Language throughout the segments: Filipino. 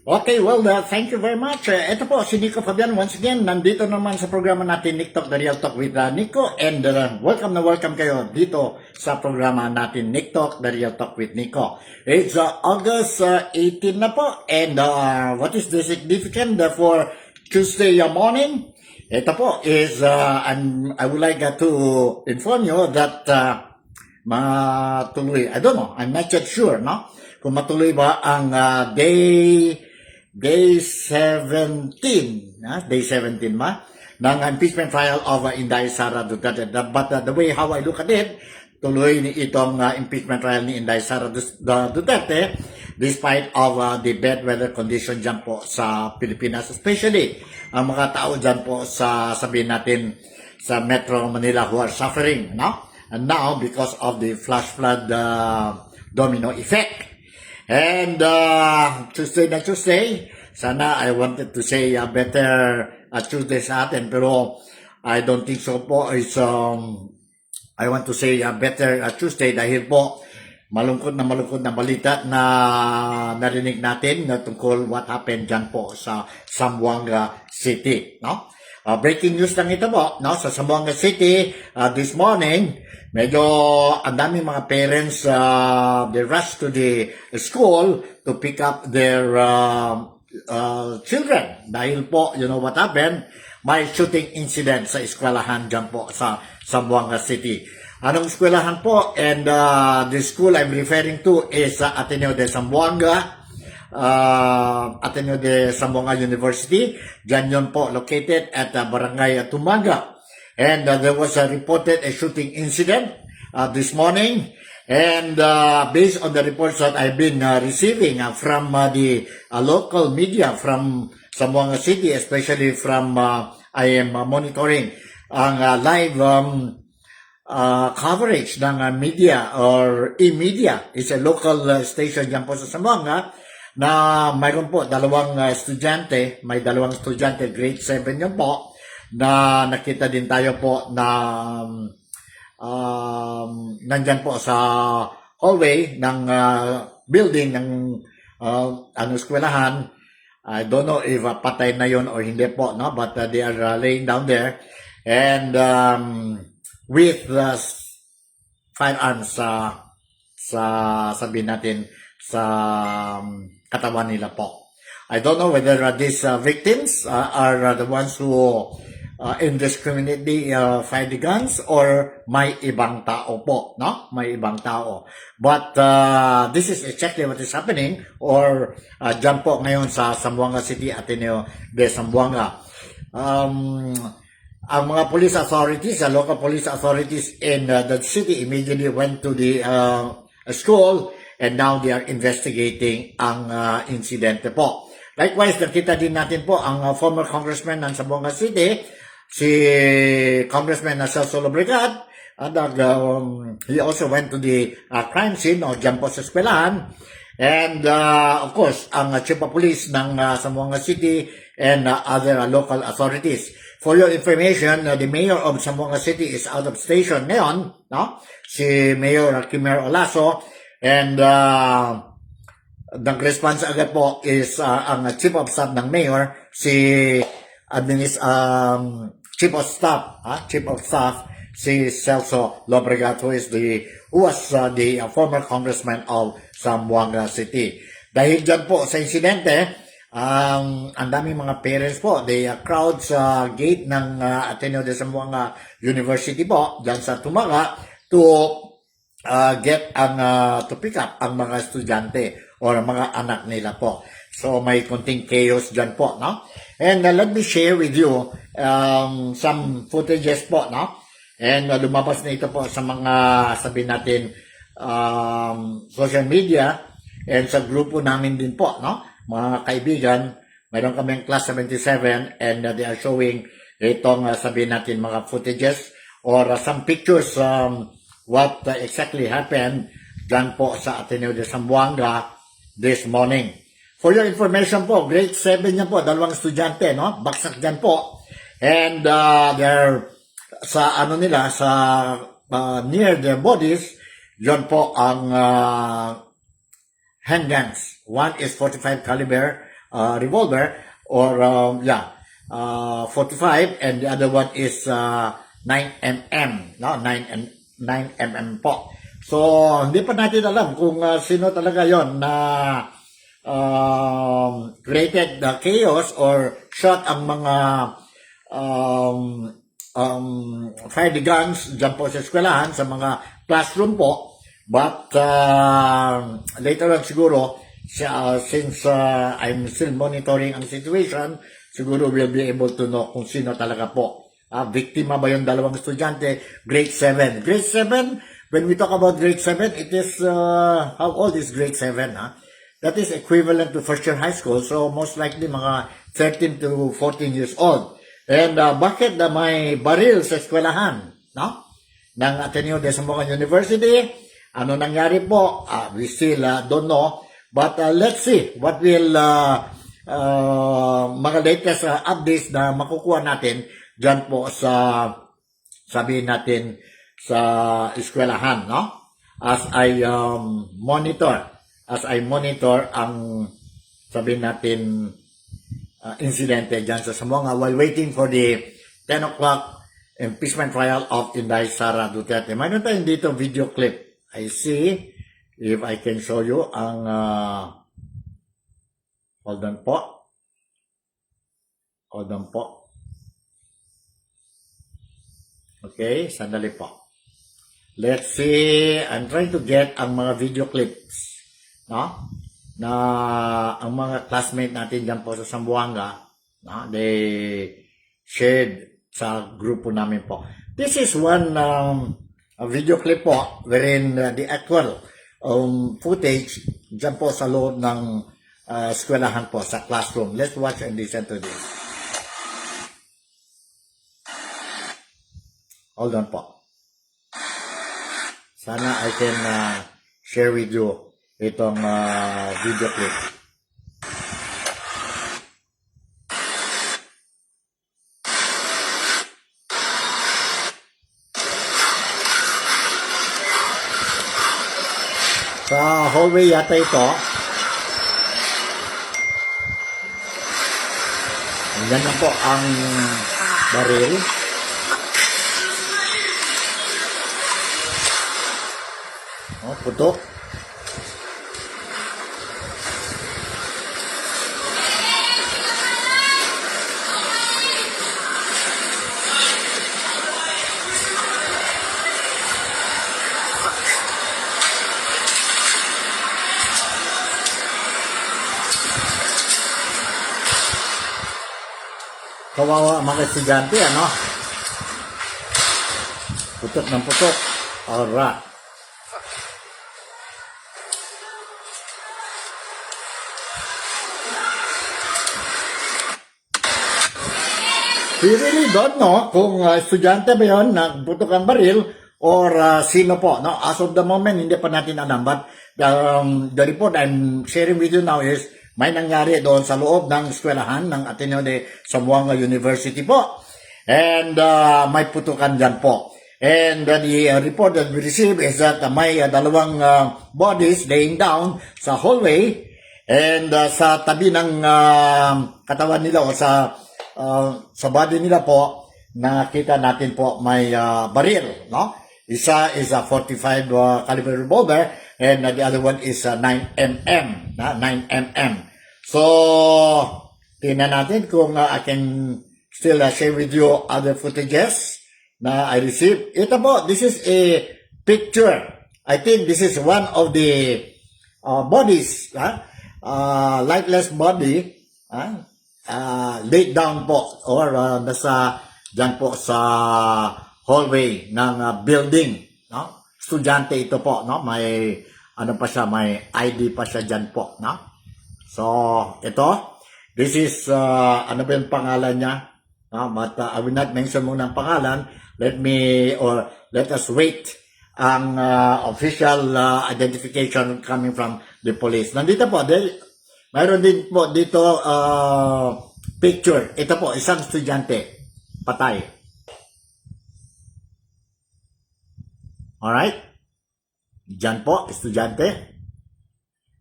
Okay, well, thank you very much. Ito po, si Nico Fabian once again. Nandito naman sa programa natin, Nick Talk, The Real Talk with Nico. And welcome na welcome kayo dito sa programa natin, Nick Talk, The Real Talk with Nico. It's August 18 na po. And what is the significance for Tuesday morning? Ito po is, I would like to inform you that matuloy, I don't know, I'm not yet sure, no? Kung matuloy ba ang Day 17, Day 17 ng impeachment trial of Inday Sara Duterte. But the way how I look at it, tuloy ni itong impeachment trial ni Inday Sara Duterte despite of the bad weather condition dyan po sa Pilipinas, especially ang mga tao dyan po sa, sabihin natin, sa Metro Manila who are suffering, no? And now, because of the flash flood domino effect. And Tuesday, sana I wanted to say better Tuesday sa atin, pero I don't think so po. I want to say better Tuesday dahil po malungkot na balita na narinig natin na tungkol what happened dyan po sa Zamboanga City, no? Breaking news lang ito po, no? Sa Zamboanga City this morning, medyo ang daming mga parents, they rush to the school to pick up their children. Dahil po, you know what happened? May shooting incident sa eskwelahan dyan po sa Zamboanga City. Anong eskwelahan po? And the school I'm referring to is Ateneo de Zamboanga. Ateneo de Zamboanga University. Dyan yun po located at Barangay Tumaga. And there was a reported shooting incident this morning. And based on the reports that I've been receiving from the local media from Zamboanga City, especially from I am monitoring ang live coverage ng media or e-media. It's a local station dyan po sa Zamboanga na mayroon po dalawang estudyante, may dalawang estudyante, grade 7 yun po, na nakita din tayo po na nandyan po sa hallway ng building ng eskwelahan. I don't know if patay na yon or hindi po, no? But they are laying down there and with firearms sa sabihin natin sa katawan nila po. I don't know whether these victims are the ones who indiscriminately fire the guns or may ibang tao po, no? May ibang tao. But this is exactly what is happening or dyan po ngayon sa Zamboanga City, Ateneo de Zamboanga. Ang mga police authorities, the local police authorities in the city immediately went to the school and now they are investigating ang insidente po. Likewise, nakita din natin po ang former congressman ng Zamboanga City, si Congressman Celso Lobregat, and he also went to the crime scene o dyan po sa eskwelahan. And of course, ang chief of police ng Zamboanga City and other local authorities. For your information, the mayor of Zamboanga City is out of station ngayon, no? Si Mayor Kimer Olaso, and nag-response agad po is ang chief of staff ng mayor, si chief of staff si Celso Lobregat, who was the former congressman of Zamboanga City. Dahil dyan po sa insidente, ang daming mga parents po, they crowd sa gate ng Ateneo de Zamboanga University po, dyan sa Tumaga, to to pick up ang mga estudyante or mga anak nila po. So may konting chaos dyan po, no? And let me share with you some footages po, no? And lumabas na ito po sa mga, sabihin natin, social media and sa grupo namin din po, no? Mga kaibigan, mayroon kaming class 77 and they are showing itong, sabihin natin, mga footages or some pictures what exactly happened dyan po sa Ateneo de Zamboanga this morning. For your information po, grade 7 yan po, dalawang estudyante, no? Baksak dyan po. And they're sa ano nila, sa near their bodies, yon po ang handguns. One is 45 caliber, revolver, or 45, and the other one is 9mm, no? 9mm po. So, hindi pa natin alam kung sino talaga yon na created the chaos or shot ang mga fire the guns dyan po sa eskwelahan, sa mga classroom po. But later on siguro, since I'm still monitoring ang situation, siguro we'll be able to know kung sino talaga po. Biktima ba yung dalawang estudyante? Grade 7. Grade 7, when we talk about grade 7, it is, how old is grade 7? That is equivalent to first year high school. So most likely mga 13 to 14 years old. And bakit may baril sa eskwelahan, no? Ng Ateneo de Zamboanga University? Ano nangyari po? We still don't know. But let's see what will mga latest updates na makukuha natin dyan po sa, sabihin natin, sa eskwelahan, no? As I monitor ang, sabihin natin, insidente dyan sa Zamboanga while waiting for the 10 o'clock impeachment trial of Inday Sara Duterte. Mayroon tayong dito video clip. I see if I can show you ang hold on po. Okay, sandali po. Let's see. I'm trying to get ang mga video clips, no? Na ang mga classmate natin dyan po sa Zamboanga, no? They shared sa grupo namin po. This is one a video clip po wherein the actual footage dyan po sa loob ng eskwelahan po sa classroom. Let's watch and listen to this. Hold on po. Sana I can share with you itong video clip. Sa hallway yata ito. Yan na po ang baril. Putok. Kawawa mga estudyante, ano? Putok ng putok. Alright. We really don't know kung estudyante ba yun nagputok ang baril or sino po. No? As of the moment, hindi pa natin alam. But the report I'm sharing with you now is may nangyari doon sa loob ng eskwelahan ng Ateneo de Zamboanga University po. And may putukan dyan po. And the report that we received is that may dalawang bodies laying down sa hallway and sa tabi ng katawan nila o sa body nila po, nakita natin po may baril, no? Isa is a 45 caliber revolver and the other one is a 9mm, 9mm. So, tingnan natin kung I can still share with you other footages na I received. Ito po, this is a picture. I think this is one of the bodies, lifeless body, laid down po or nasa dyan po sa hallway ng building, no? Estudyante ito po, no? May ano pa siya, may ID pa siya dyan po, no? So ito, this is ano ba yung pangalan niya, no? But I will not mention muna ang pangalan. Let us wait ang official identification coming from the police. Nandito po, mayroon din po dito picture. Ito po, isang estudyante. Patay. Alright? Diyan po, estudyante.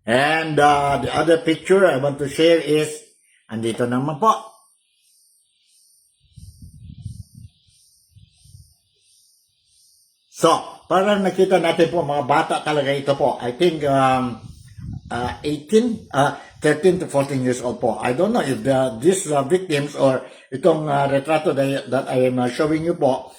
And the other picture I want to share is, andito naman po. So, para nakita natin po, mga bata talaga ito po. I think 13 to 14 years old po. I don't know if these victims or itong retrato that I am showing you po,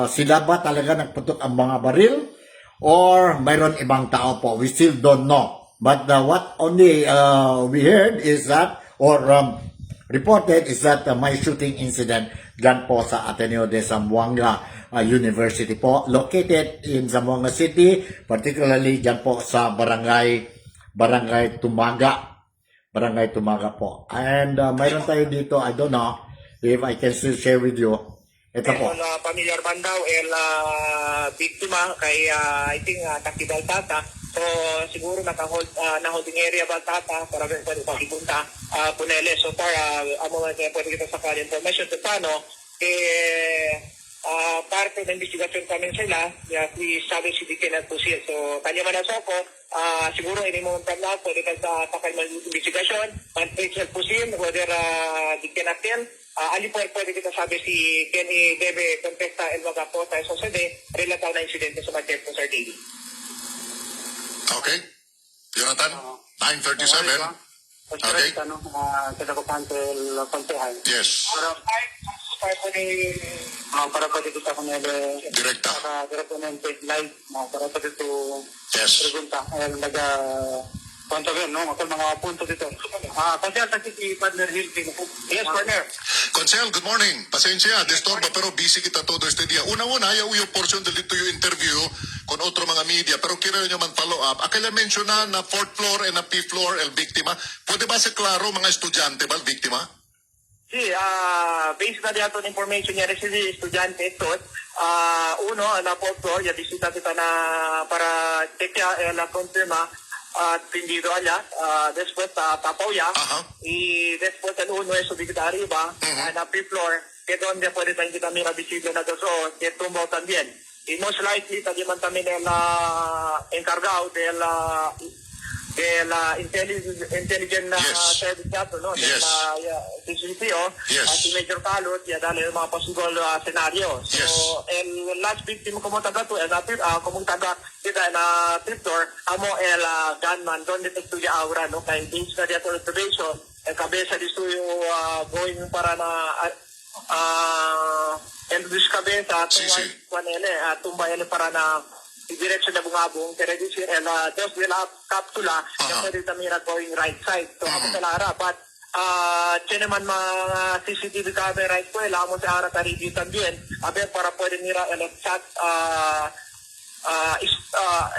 sila ba talaga nagputok ang mga baril or mayroon ibang tao po? We still don't know. But what only we heard is that, or reported is that may shooting incident dyan po sa Ateneo de Zamboanga University po, located in Zamboanga City, particularly dyan po sa Barangay Tumaga. Barangay Tumaga po. And mayroon tayo dito, I don't know if I can still share with you. Ito po. Pamilyar man daw biktima kay I think Takidal Tata. So siguro na-holding area ba Tata para pwede pakipunta Punele. So para amo pwede kita sa kanya information to paano parte ng investigasyon kami sila si sabi si Dikin at Pusil. So kanya man na soko siguro ini mo na pwede ka sa takay ng investigasyon ang Pusil Pusil whether Dikin atin ali po pwede kita sabi si Kenny debe contesta el magapo tayo sa sede relataw na insidente sa Manchester Sir Daily. Okay. Jonathan, 9:37. Okay. Yes. Para pwede kita kung Direkta. live para pwede ito Yes. pregunta punto yun, no? Ako mga punto dito. Konsel, si Partner Hill. Yes, partner. Consel, good morning. Pasensya, disturba pero busy kita todo este día. Una-una, ayaw yung portion dito yung interview con otro mga media pero quiero nyo man follow up. Akala mencionan na 4th floor and na 5th floor el biktima. Pwede ba ser klaro mga estudyante ba el biktima? Sì, based na diato na information niya receive estudyante ito, uno, na po floor, ya bisita kita na para check la confirma atendido allá, después tapaw ya, y después el uno es subido arriba, en la floor, que donde puede también kita mira visible na dos o que tumbao también. Y most likely, también el encargado de la intelligent Yes. service nato, no? Yes. CCTO, Yes. si Major Calot, ya dale mga possible scenario. So, Yes. el last victim como taga to, como taga kita na triptor, amo el gunman, donde te estudia ahora, no? Kaya based na dito observation, el cabeza de estudio going para na el dus cabeza, tumba ele para na direction na bungabong, pero this is dos de la capsula, na pwede tamira going right side. So, ako sa lara, but tiene man mga CCTV camera right po, alam mo sa ara review también, para pwede nira el chat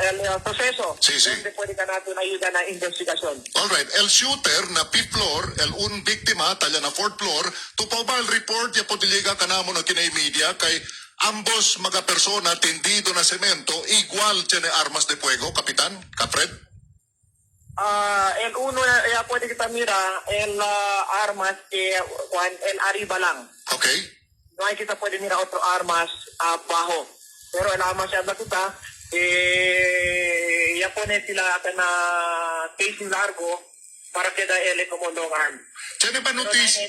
el proceso, donde pwede ka natin ayuda na investigasyon. Alright, el shooter na 5th floor, el un biktima, talya na 4th floor, tupaw ba el report ya po diliga ka na mo na kinay media kay ambos mga persona tendido na semento, igual tiene armas de fuego, Kapitan, Kapred? El uno, pwede kita mira, el armas el arriba lang. Okay. No hay kita pwede mira otro armas bajo. Pero el armas ya kita, ya pone sila na case largo para queda ele como long arm. ¿Tiene ba noticia?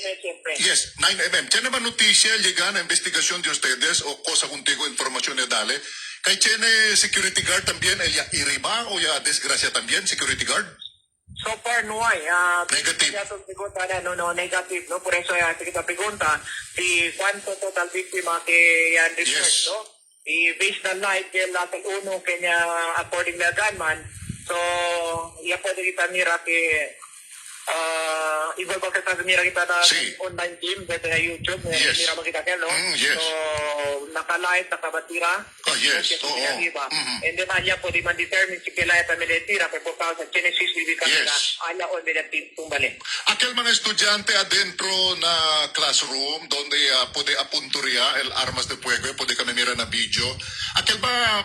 Yes, 9mm. ¿Tiene ba noticia llegar a investigación de ustedes o cosa contigo información de dale? ¿Kay tiene security guard también, el ya iriba o ya desgracia también, security guard? So far, no hay. Negative. No, negative. No? Por eso kita pregunta si cuánto total víctima que yan report, Yes. no? Y based on night, yung lahat uno kanya according na gunman, so ya pwede kita mira que iba ba kita mira kita na online game dito na YouTube, Yes. mira mo kita no? Yes. So naka-live, nakabatira. Yes. And then aya pwede man determine si kailan ito militira pero sa Genesis hindi ka na aya o militira tumbali. Aquel mga estudyante adentro na classroom donde puede apunturía el armas de fuego, puede kami mira na video. Aquel ba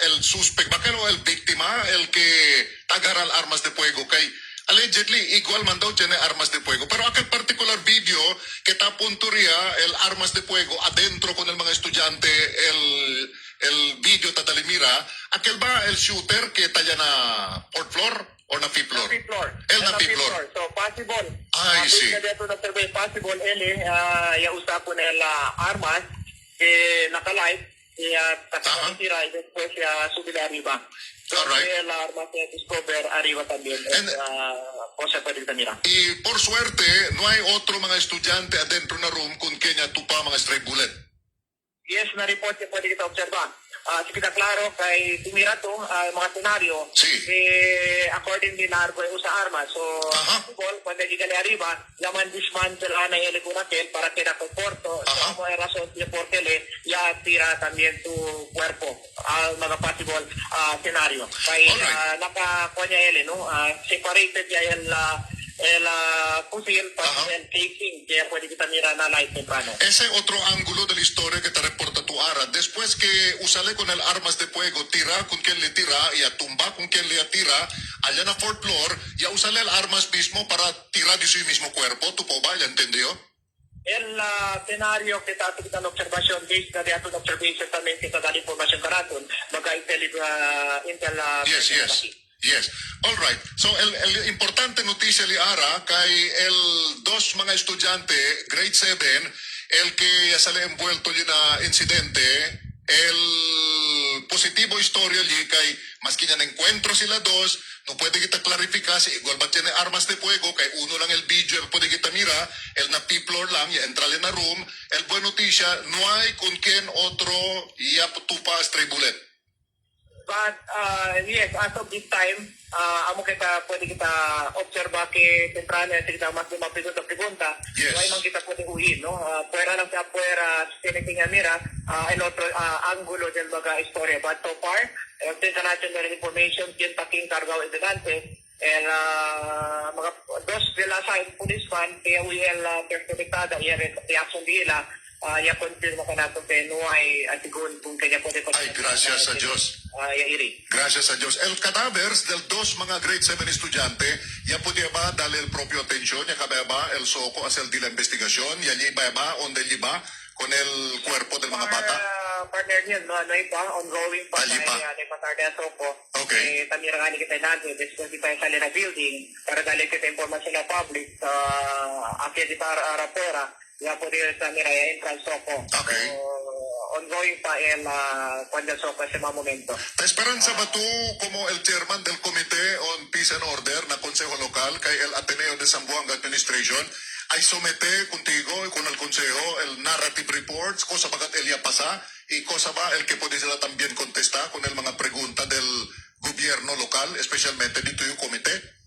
el suspect, ba o el víctima, el que tagaral armas de fuego kay allegedly igual man daw tiene armas de fuego. Pero aquel particular video que tapunturía el armas de fuego adentro con el mga estudyante, el video tadalimira, aquel ba el shooter que talla na 4th floor or na possible. I see. Based na dito na survey possible, yung usapo na yung armas, naka-live, tira, después subir arriba. Alright. El armas discover arriba también. And- Cosa pwede mira. Y por suerte, no hay otro mga estudyante adentro na room kung kanya tupa mga stray bullet. Yes, na-report yung pwede kita observa. Sige na klaro, kay tumira to, mga senaryo, Si. according din na arco sa armas. So, Aha. possible, cuando llega arriba, llaman dismantle a na el cunaquel para que la comporto. Aha. So, hay razón de por qué ya tira también tu cuerpo al mga possible senaryo. Kay Alright. nakakuha niya no? Separated ya el fusil para Aha. el casing, kaya pwede kita mira na light temprano. Ese otro ángulo de la historia que te reporta tu Ara. Después que usale con el armas de fuego, tira con quien le tira y a tumba con quien le tira, allá en la fourth floor, ya usale el armas mismo para tirar de su mismo cuerpo. ¿Tu po ba? ¿Ya entendió? El scenario que está kita na observation based na diato na observation también kita dali information karaton baga intel Yes. All right. So, el importante noticia li Ara kay el dos mga estudyante, grade 7, el que ya sale envuelto yun na insidente, el positibo historia li kay maski na encuentro sila dos, no pwede kita clarificar si igual ba tiene armas de fuego, kay uno lang el video, el pwede kita mira, el na P-floor lang, ya entrale na room, el buen noticia, no hay con quien otro ya tupa stray bullet. But yes, as of this time, amo kita pwede kita observa que temprano kita mas pregunta. Yes. No hay man kita pwede huin, no? Fuera lang sa fuera tiene que mira el otro ángulo del baga historia. But so far, international information quien taking cargao estudiante el mga dos de la side policeman kaya we el perspektada y reaction nila ya confirma ka nato que no hay antigun kung kanya pwede Ay, gracias a Diyos. ya iri. Gracias a Dios. El cadavers del dos mga grade 7 estudiante, ya podía ba darle el propio atención, ya cabe ba el SOCO hacer de la investigación, ya iba ba, onde iba con el cuerpo del mga bata? Partner niya, no iba, ongoing pa Allí pa. tayo patarde sa po. Okay. Tamira nga ni kita natin, después di pa yung sali na building, para dali kita informasyon na public, akya di pa rapera, ya po din sa mira yung entrance po. Okay. Ongoing pa el cuando sopa sa mga momento. ¿Te esperanza ba tú como el chairman del Comité on Peace and Order na Consejo Local kay el Ateneo de Zamboanga Administration ay somete contigo y con el Consejo el narrative reports, cosa bagat Elia pasa y cosa ba el que puede sila también contestar con el mga pregunta del gobierno local, especialmente dito yung komite?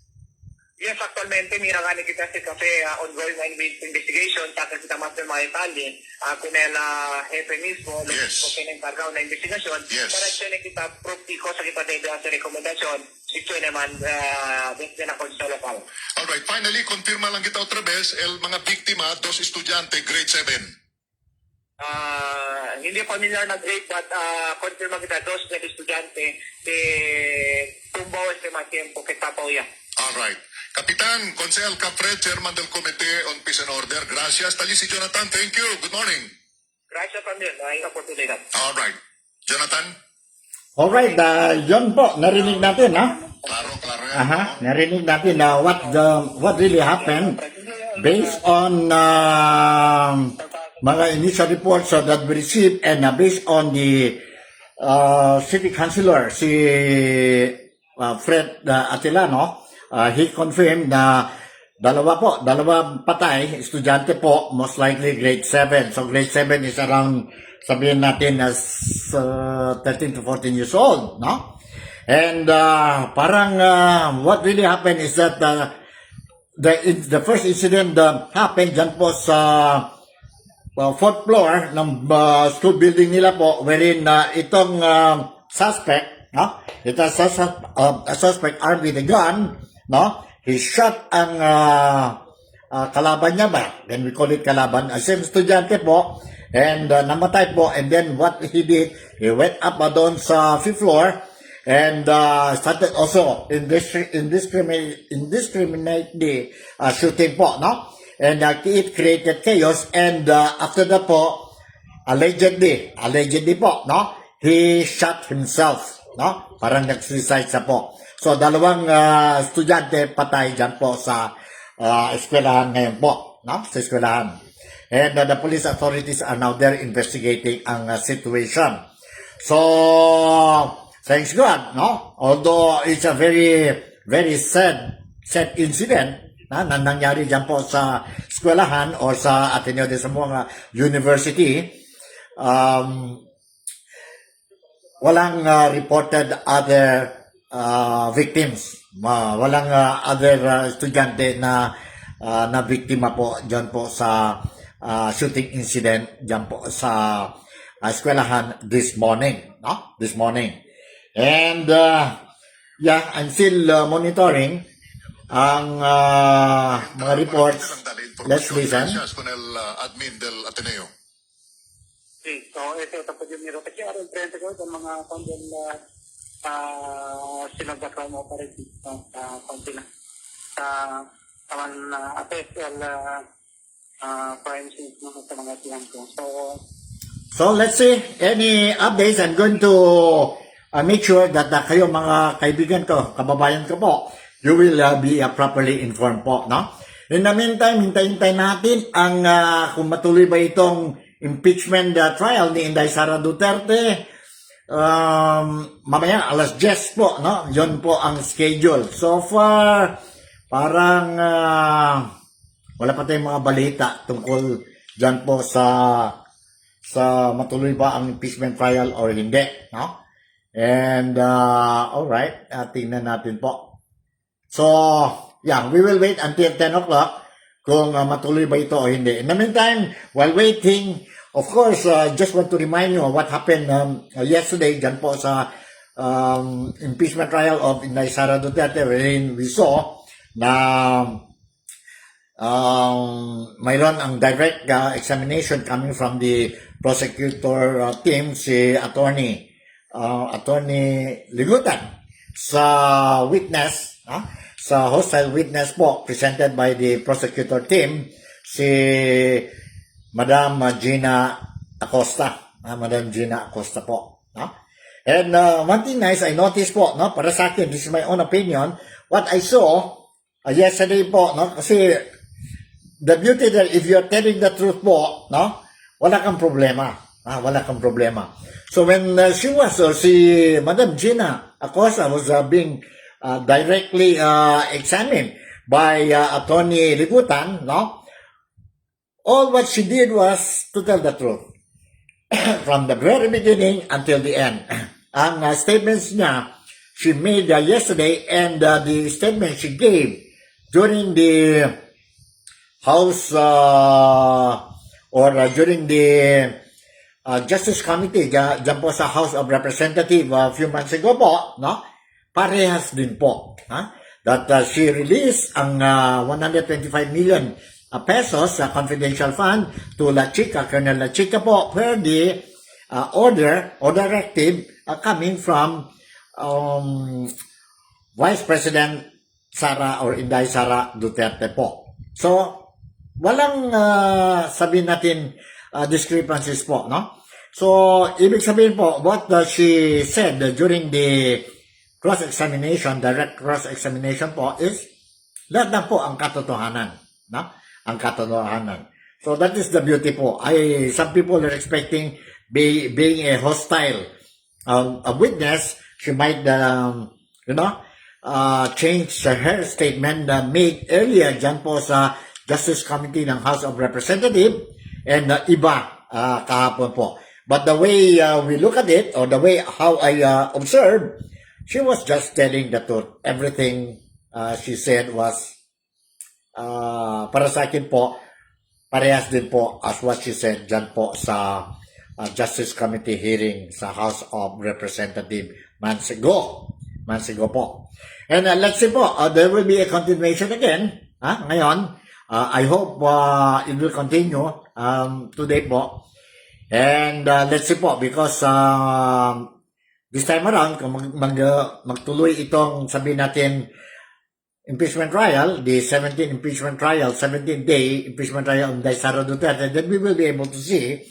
Yes, actualmente, mira nga ni kita si Cafe, ongoing na investigation, tapos kita mas ng mga detalye, kung el jefe mismo, Yes. kung encargado na investigasyon, Yes. para siya na kita proof ko sa kita dito sa rekomendasyon, si siya naman, desde na konso lokal. Alright, finally, confirma lang kita otra vez, el mga biktima, dos estudyante, grade 7. Hindi familiar na grade, but confirma kita, dos na estudyante, tumbaw sa mga tiempo, kitapaw yan. Alright. Kapitan, Consejal Capred, Chairman del Comité on Peace and Order. Gracias. Tali si Jonathan. Thank you. Good morning. Gracias también, ay oportunidad. Alright. Jonathan? Alright, yun po, narinig natin, ha? Klaro yan. Aha, narinig natin na what really happened based on mga initial reports that we received and based on the city councilor, si Fred Atilano, he confirmed na dalawang patay, estudyante po, most likely grade 7. So grade 7 is around, sabihin natin, as 13 to 14 years old, no? And parang what really happened is that the first incident happened dyan po sa fourth floor ng school building nila po, wherein itong suspect, no? Ito a suspect armed with a gun, no? He shot ang kalaban niya ba? Then we call it kalaban. Same estudyante po. And namatay po. And then what he did, he went up doon sa fifth floor and started also indiscriminately shooting po, no? And it created chaos. And after that po, allegedly po, no? He shot himself, no? Parang nag-suicide siya po. So, dalawang estudyante patay dyan po sa eskwelahan ngayon po, no? Sa eskwelahan. And the police authorities are now there investigating ang situation. So, thanks God, no? Although it's a very, very sad incident na nangyari dyan po sa eskwelahan or sa Ateneo de Zamboanga University, walang reported other victims. Walang other estudyante na biktima po dyan po sa shooting incident dyan po sa eskwelahan this morning, no? This morning. And yeah, I'm still monitoring ang mga reports. Let's listen. Gracias con el admin del Ateneo. Sí, so ito po yung niro. Kasi aron frente ko ng mga kondel sinagdakaw mo pa rin sa konti na. Sa taman apesal crime scene naman sa mga tiyan ko. So let's see, any updates, I'm going to make sure that kayo mga kaibigan ko, kababayan ko po, you will be properly informed po, no? In the meantime, hintayin natin ang kung matuloy ba itong impeachment trial ni Inday Sara Duterte. Mamaya alas 10 po, no? Yun po ang schedule. So far, parang wala pa tayong mga balita tungkol dyan po sa matuloy ba ang impeachment trial or hindi, no? And alright, tingnan natin po. So, yeah, we will wait until 10 o'clock kung matuloy ba ito o hindi. In the meantime, while waiting, of course, just want to remind you of what happened yesterday dyan po sa impeachment trial of Inday Sara Duterte, wherein we saw na mayroon ang direct examination coming from the prosecutor team, si Attorney Ligutan, sa witness, sa hostile witness po, presented by the prosecutor team, si Madam Gina Acosta. Madam Gina Acosta po. And one thing nice, I noticed po, no, para sa akin, this is my own opinion, what I saw yesterday po, no, kasi the beauty there, if you're telling the truth po, no, wala kang problema. Wala kang problema. So when si Madam Gina Acosta was being directly examined by Attorney Ligutan, no, all what she did was to tell the truth. From the very beginning until the end. Ang statements niya, she made yesterday, and the statement she gave during the House during the Justice Committee dyan po sa House of Representatives a few months ago po, no? Parehas din po. That she released ang 125 million pesos sa confidential fund to La Chica, Colonel La Chica po, per the order or directive coming from Vice President Sara or Inday Sara Duterte po. So, walang sabihin natin discrepancies po, no? So, ibig sabihin po, what she said during the cross-examination, direct cross-examination po, is lahat na po ang katotohanan, no? Ang katotohanan. So, that is the beauty po. Some people are expecting being a hostile a witness, she might, change her statement made earlier dyan po sa Justice Committee ng House of Representatives and iba kahapon po. But the way we look at it, or the way how I observe, she was just telling the truth. Everything she said was, para sa akin po, parehas din po as what she said dyan po sa Justice Committee hearing sa House of Representatives months ago po. And let's see po, there will be a continuation again ngayon. I hope it will continue today po. And let's see po, because this time around, kung magtuloy itong, sabihin natin, impeachment trial, the 17th impeachment trial, 17th-day impeachment trial of Inday Sara Duterte, then we will be able to see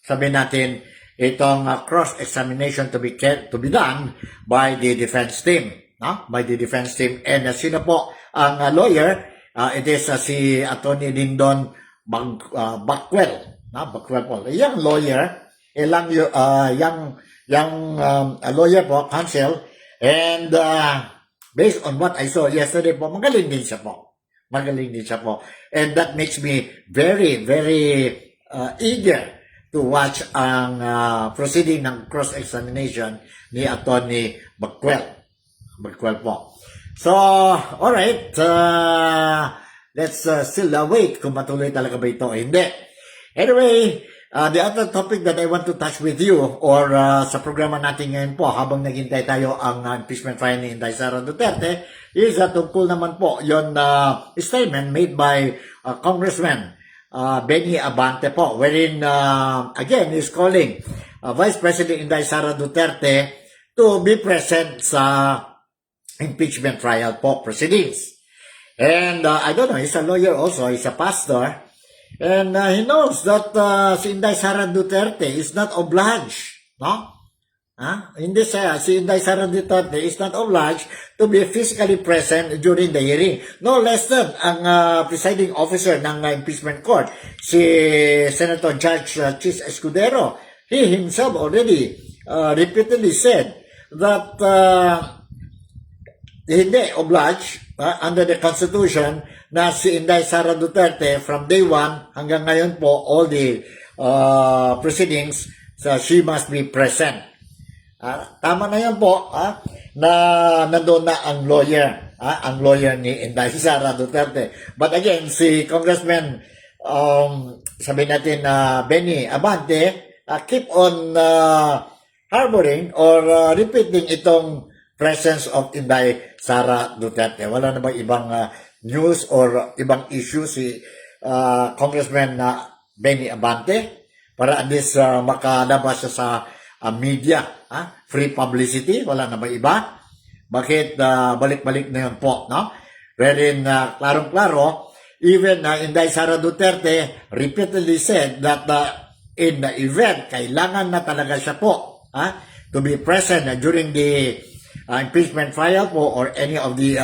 sabihin natin, itong cross-examination to be done by the defense team. By the defense team. And sino po ang lawyer. It is si Attorney Dindon Backwell. Backwell po. Yung lawyer, lawyer po, counsel, and based on what I saw yesterday po, magaling din siya po. Magaling din siya po. And that makes me very, very eager to watch ang proceeding ng cross-examination ni Attorney Backwell. Backwell po. So, alright, let's still wait kung matuloy talaga ba ito o hindi. Anyway, the other topic that I want to touch with you or sa programa natin ngayon po habang naghintay tayo ang impeachment trial ni Inday Sara Duterte is tungkol naman po yon statement made by Congressman Benny Abante po, wherein again is calling Vice President Inday Sara Duterte to be present sa impeachment trial po proceedings. And I don't know, he's a lawyer also, he's a pastor, and he knows that si Inday Sara Duterte is not obliged, no? Hindi siya, si Inday Sara Duterte is not obliged to be physically present during the hearing. No less than ang presiding officer ng impeachment court, si Senator Judge Chis Escudero. He himself already repeatedly said that hindi obliged under the Constitution na si Inday Sara Duterte from day one hanggang ngayon po, all the proceedings, so she must be present. Tama na yan po, na nandun na ang lawyer ni Inday Sara Duterte. But again, si Congressman, sabihin natin Benny Abante, keep on harboring or repeating itong presence of Inday Sara Duterte. Wala na ba ibang news or ibang issue si Congressman Benny Abante para at least makalabas siya sa media, free publicity, wala na ba iba? Bakit balik-balik na yun po, no? Wherein klarong-klaro, even Inday Sara Duterte repeatedly said that in the event, kailangan na talaga siya po to be present during the impeachment trial po or any of the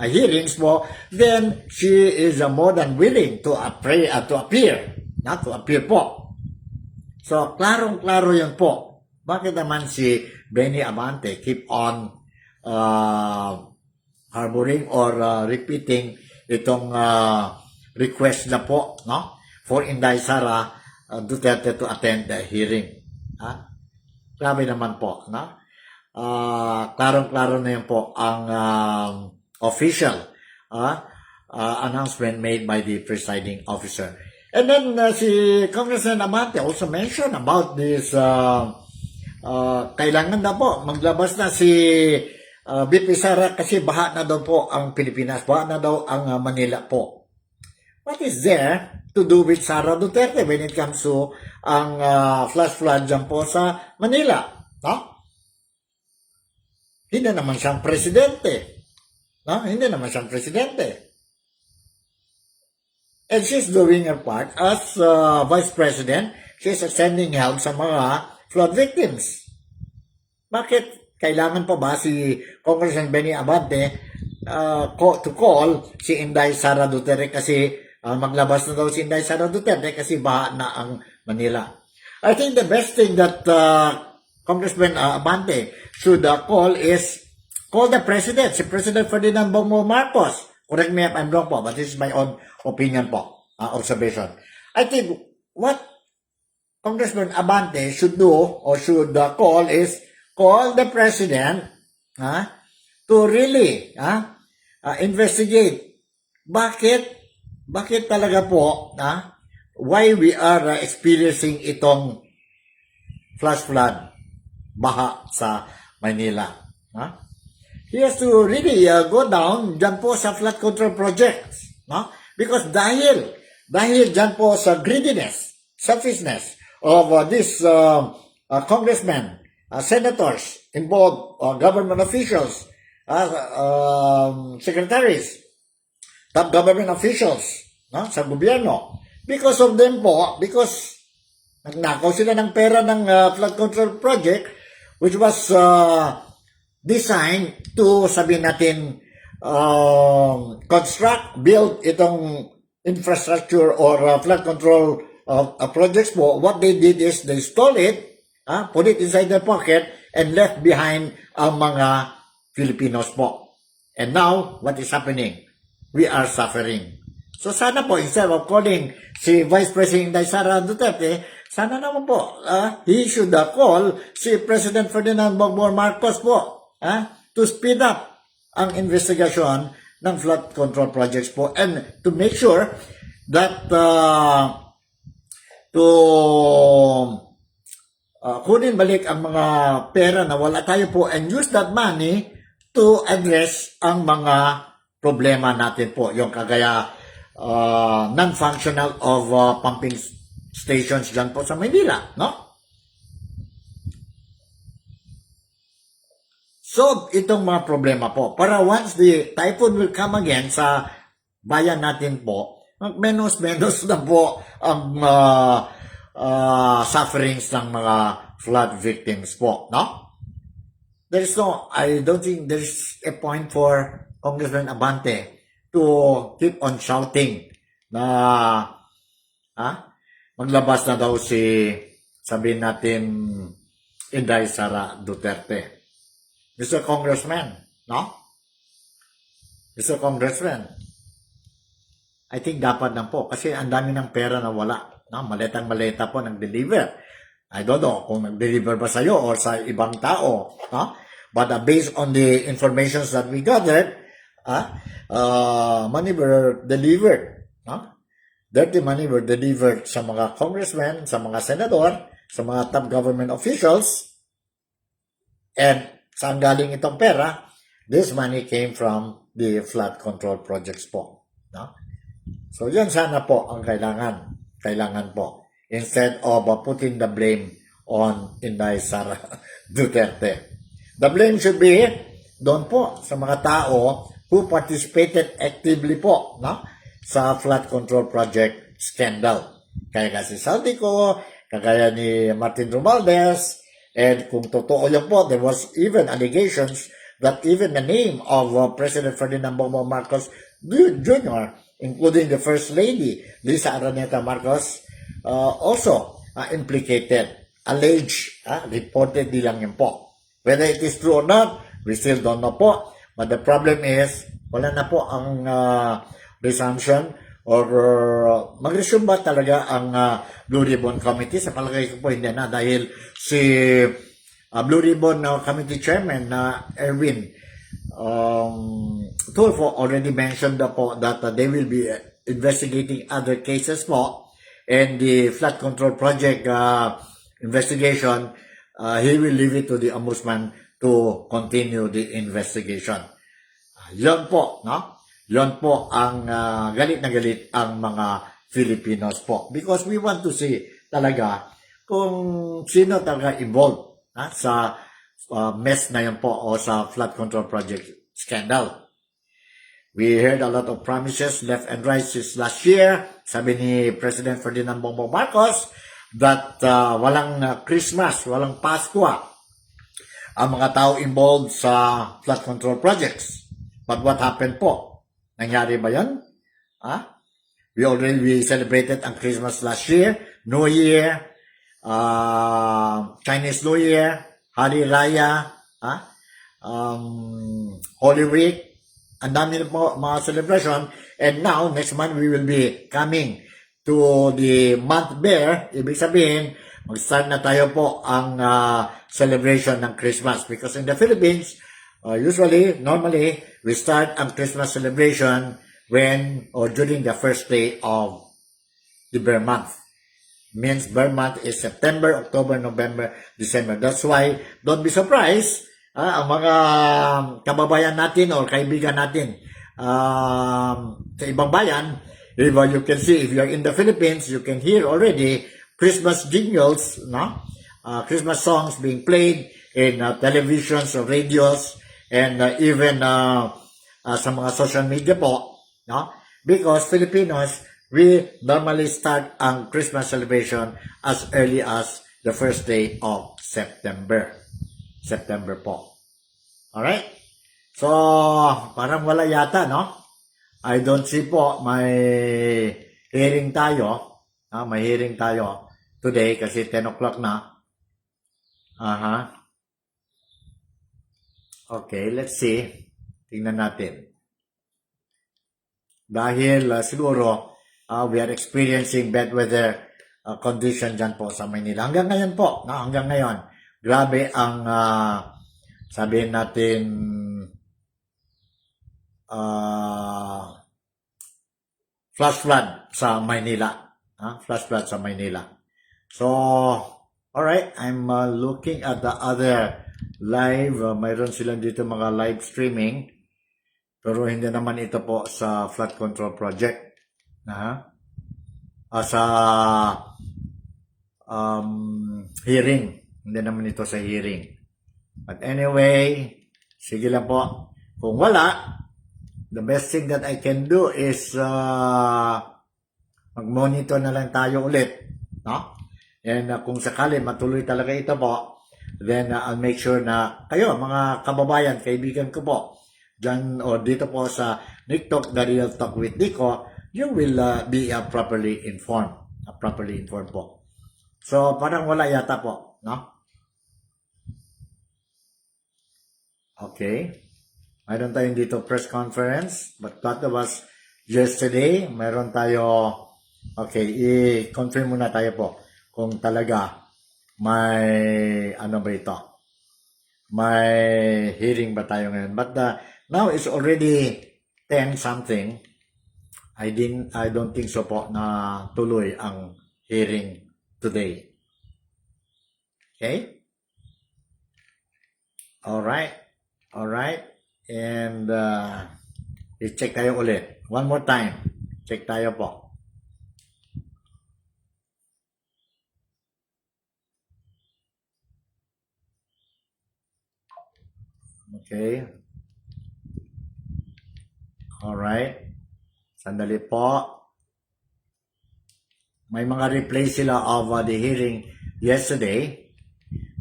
hearings po, then she is more than willing to appear po. So, klarong-klaro yun po. Bakit naman si Benny Abante keep on harboring or repeating itong request na po, no, for Inday Sara Duterte to attend the hearing? Grabe naman po, no? Klarong-klaro na yun po ang official announcement made by the presiding officer. And then si Congressman Abante also mentioned about this kailangan na po maglabas na si BP Sara kasi baha na daw po ang Pilipinas, baha na daw ang Manila po. What is there to do with Sara Duterte when it comes to ang flash flood dyan po sa Manila? No? Hindi naman siyang presidente. No? Hindi naman siyang presidente. And she's doing her part as vice president. She's extending help sa mga flood victims. Bakit kailangan pa ba si Congressman Benny Abante to call si Inday Sara Duterte kasi maglabas na daw si Inday Sara Duterte kasi baha na ang Manila? I think the best thing that Congressman Abante should call the president, si President Ferdinand Bongbong Marcos. Correct me if I'm wrong po, but this is my own opinion po, observation. I think what Congressman Abante should do or should call the president to really investigate bakit talaga po why we are experiencing itong flash flood, baha sa Manila. He has to really go down dyan po sa flood control projects, no? Because dahil dyan po sa greediness, selfishness of this congressmen, senators involved, government officials, secretaries, top government officials, no, sa gobyerno. Because of them po, because nagnakaw sila ng pera ng flood control project, which was designed to, sabihin natin, build itong infrastructure or flood control projects po, what they did is they stole it, put it inside their pocket, and left behind ang mga Filipinos po. And now, what is happening? We are suffering. So sana po, instead of calling si Vice President Inday Sara Duterte, sana naman po, he should call si President Ferdinand Bongbong Marcos po to speed up ang investigasyon ng flood control projects po and to make sure that kunin balik ang mga pera na wala tayo po and use that money to address ang mga problema natin po. Yung kagaya non-functional of pumping stations dyan po sa Maynila, no? Solve itong mga problema po. Para once the typhoon will come again sa bayan natin po, menos na po ang sufferings ng mga flood victims po, no? I don't think there's a point for Congressman Abante to keep on shouting na maglabas na daw sabihin natin, Inday Sara Duterte. Mr. Congressman, no? Mr. Congressman, I think dapat na po kasi ang dami ng pera na wala. No? Maletang-maleta po nag-deliver. I don't know kung nag-deliver ba sa'yo or sa ibang tao. No? But based on the information that we gathered, money were delivered. No? Dirty money were delivered sa mga congressmen, sa mga senador, sa mga top government officials. And saan galing itong pera? This money came from the flood control projects po. No? So, yan sana po ang kailangan po. Instead of putting the blame on Inday Sara Duterte. The blame should be doon po sa mga tao who participated actively po, no? Sa flood control project scandal. Kaya kasi Saldico, kagaya ni Martin Romualdez, and kung totoo yan po, there was even allegations that even the name of President Ferdinand Bongbong Marcos Jr., including the First Lady, Lisa Araneta Marcos, also implicated, alleged, reported di lang yun po. Whether it is true or not, we still don't know po. But the problem is, wala na po ang resumption or mag-resume ba talaga ang Blue Ribbon Committee? Sa palagay ko po hindi na dahil si Blue Ribbon Committee Chairman na Erwin Tulfo already mentioned po that they will be investigating other cases po, and the flood control project investigation, he will leave it to the ombudsman to continue the investigation. Yon po, no? Yon po ang galit na galit ang mga Filipinos po. Because we want to see talaga kung sino talaga involved sa mess na yun po o sa flood control project scandal. We heard a lot of promises left and right since last year. Sabi ni President Ferdinand Bongbong Marcos that walang Christmas, walang Pasko ang mga tao involved sa flood control projects. But what happened po? Nangyari ba yan? We celebrated ang Christmas last year, New Year, Chinese New Year, Hari Raya, Holy Week, ang dami na po mga celebration. And now, next month, we will be coming to the month bear. Ibig sabihin, mag-start na tayo po ang celebration ng Christmas. Because in the Philippines, normally, we start ang Christmas celebration when or during the first day of the bear month. Means bear month is September, October, November, December. That's why, don't be surprised, ang mga kababayan natin or kaibigan natin sa ibang bayan, if you can see, if you're in the Philippines, you can hear already Christmas jingles, no? Christmas songs being played in televisions or radios, and even sa mga social media po, no? Because Filipinos, we normally start ang Christmas celebration as early as the first day of September. September po. Alright? So, parang wala yata, no? I don't see po may hearing tayo. May hearing tayo today kasi 10 o'clock na. Aha. Okay, let's see. Tingnan natin. Dahil siguro we are experiencing bad weather condition dyan po sa Maynila. Hanggang ngayon po, no? Hanggang ngayon. Grabe ang sabihin natin flash flood sa Maynila. Flash flood sa Maynila. So, alright, I'm looking at the other live. Mayroon silang dito mga live streaming. Pero hindi naman ito po sa flood control project. Sa hearing. Hindi naman ito sa hearing. But anyway, sige lang po. Kung wala, the best thing that I can do is mag-monitor na lang tayo ulit. No? And kung sakali matuloy talaga ito po, then I'll make sure na kayo, mga kababayan, kaibigan ko po, dyan o dito po sa Nick Talk, The Real Talk with Nico, you will be properly informed. Properly informed po. So, parang wala yata po. No? Okay. Mayroon tayong dito press conference, but that was yesterday. Mayroon tayo, okay, i-confirm muna tayo po kung talaga may, ano ba ito? May hearing ba tayo ngayon? But now it's already 10 something. I don't think so po na tuloy ang hearing today. Okay? Alright. And i-check tayo ulit. One more time. Check tayo po. Okay. Alright. Sandali po. May mga replay sila of the hearing yesterday,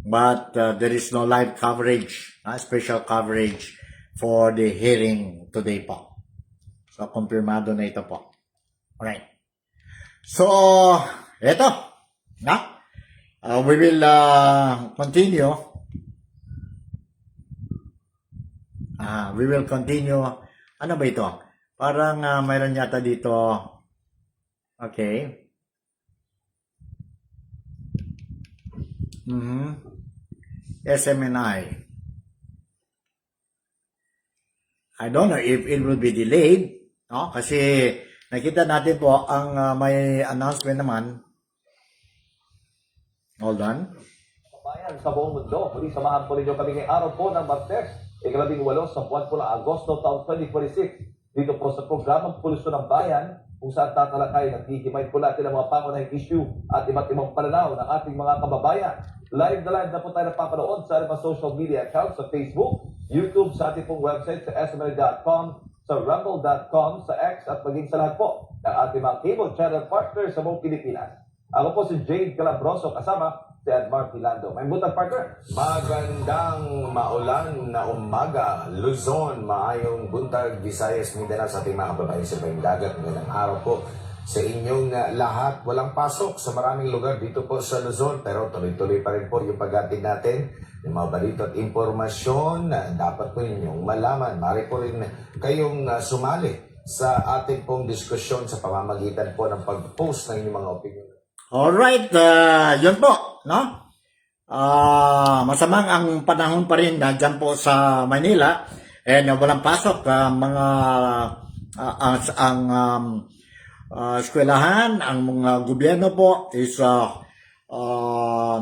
but there is no live coverage, special coverage for the hearing today po. So, kumpirmado na ito po. Alright. So, eto. We will continue. We will continue. Ano ba ito? Parang mayroon yata dito. Okay. SMNI. I don't know if it will be delayed. No? Kasi nakita natin po ang may announcement naman. Hold on. Bayan sa buong mundo, muli samahan po ninyo kami ngayong araw po ng Martes, 18 sa buwan po ng Agosto taong 2026. Dito po sa programang Pulso ng Bayan, kung saan tatalakay at hihimay po natin ang mga pangunahing issue at iba't ibang pananaw ng ating mga kababayan. Live na po tayo napapanood sa mga social media accounts sa Facebook, YouTube, sa ating pong website sa sml.com, sa rumble.com, sa X at maging sa lahat po ng ating mga cable channel partners sa buong Pilipinas. Ako po si Jade Calabroso kasama si Edmar Pilando. May butang partner. Magandang maulan na umaga, Luzon, maayong buntag, Visayas, Mindanao sa ating mga kababayan sa Bayang Dagat. Magandang araw po sa inyong lahat. Walang pasok sa maraming lugar dito po sa Luzon, pero tuloy-tuloy pa rin po yung pag-atin natin ng mga balito at impormasyon na dapat po ninyong malaman. Mari po rin kayong sumali sa ating pong diskusyon sa pamamagitan po ng pag-post ng inyong mga opinion. Alright, yun po, no? Masamang ang panahon pa rin dyan po sa Manila and walang pasok ang eskwelahan, ang mga gobyerno po is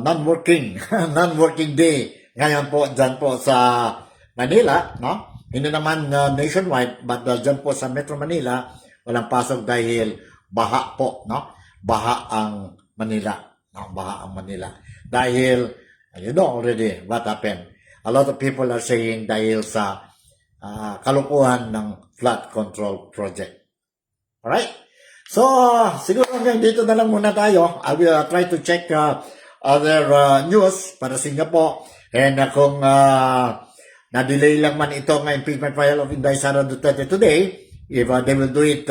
non-working non-working day ngayon po dyan po sa Manila, no? Hindi naman nationwide, but dyan po sa Metro Manila walang pasok dahil baha po, no? Baha ang Manila. No, baha ang Manila. Dahil, you know already what happened. A lot of people are saying dahil sa kalukuhan ng flood control project. Alright? So, siguro hanggang dito na lang muna tayo. I will try to check other news para Singapore. And kung na-delay lang man ito ng impeachment trial of Inday Sara Duterte today, if they will do it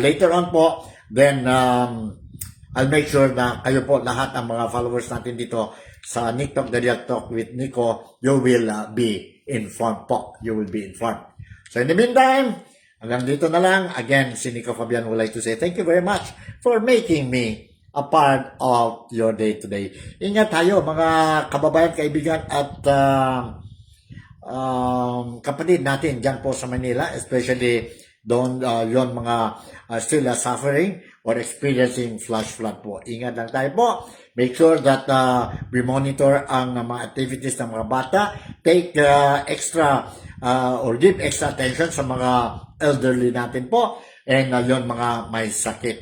later on po, then I'll make sure na kayo po, lahat ng mga followers natin dito sa Nick Talk, The Real Talk with Nico, you will be informed po. You will be informed. So in the meantime, hanggang dito na lang. Again, si Nico Fabian would like to say thank you very much for making me a part of your day today. Ingat tayo mga kababayan, kaibigan at kapatid natin dyan po sa Manila, especially doon yon mga still suffering or experiencing flash flood po. Ingat lang tayo po. Make sure that we monitor ang mga activities ng mga bata. Take extra or give extra attention sa mga elderly natin po. And yon mga may sakit.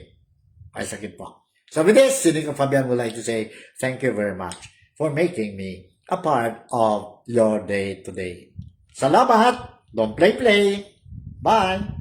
May sakit po. So with this, Nico Fabian would like to say thank you very much for making me a part of your day today. Salamat! Don't play. Bye!